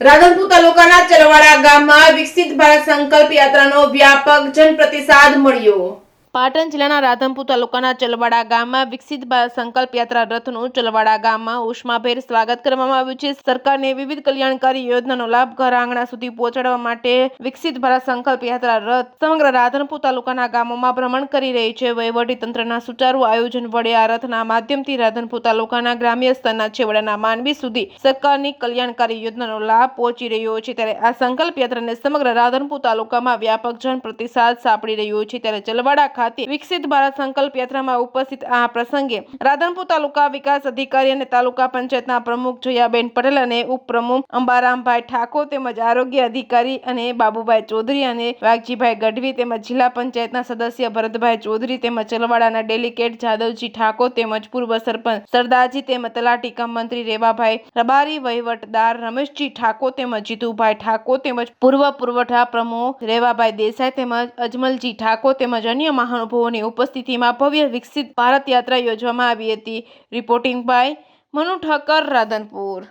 રાધનપુર તાલુકાના ચલવાડા ગામમાં વિકસિત ભારત સંકલ્પ યાત્રાનો વ્યાપક જનપ્રતિસાદ મળ્યો। પાટણ જિલ્લાના રાધનપુર તાલુકાના ચલવાડા ગામમાં વિકસિત ભારત સંકલ્પ યાત્રા રથનું ચલવાડા ગામમાં ઉષ્માભેર સ્વાગત કરવામાં આવ્યું છે। સરકારની વિવિધ કલ્યાણકારી યોજનાનો લાભ ઘર આંગણા સુધી પહોંચાડવા માટે વિકસિત ભારત સંકલ્પ યાત્રા રથ સમગ્ર રાધનપુર તાલુકાના ગામોમાં ભ્રમણ કરી રહી છે। વહીવટી તંત્રના સુચારુ આયોજન વડે આ રથના માધ્યમથી રાધનપુર તાલુકાના ગ્રામ્ય સ્તરના છેવાડાના માનવી સુધી સરકારની કલ્યાણકારી યોજનાનો લાભ પહોંચી રહ્યો છે। ત્યારે આ સંકલ્પ યાત્રાને સમગ્ર રાધનપુર તાલુકામાં વ્યાપક જન પ્રતિસાદ સાંપડી રહ્યો છે। ત્યારે ચલવાડા વિકસિત ભારત સંકલ્પ યાત્રામાં ઉપસ્થિત આ પ્રસંગે રાધનપુર તાલુકા વિકાસ અધિકારી અને તાલુકા પંચાયતના પ્રમુખ જયાબેન પટેલ અને ઉપપ્રમુખ અંબારામભાઈ ઠાકોર તેમજ આરોગ્ય અધિકારી અને બાબુભાઈ ચૌધરી અને વાઘજીભાઈ ગઢવી તેમજ જિલ્લા પંચાયતના સદસ્ય ભરતભાઈ ચૌધરી તેમજ ચલવાડાના ડેલિગેટ જાદવજી ઠાકોર તેમજ પૂર્વ સરપંચ સરદારજી તેમજ તલાટી કમ મંત્રી રેવાભાઈ રબારી વહીવટદાર રમેશજી ઠાકોર તેમજ જીતુભાઈ ઠાકોર તેમજ પૂર્વ પુરવઠા પ્રમુખ રેવાભાઈ દેસાઈ તેમજ અજમલજી ઠાકોર તેમજ અન્ય મહાનુભાવોની ઉપસ્થિતિમાં ભવ્ય વિકસિત ભારત યાત્રા યોજવામાં આવી હતી। Reporting by Manu Thakkar, Radhanpur.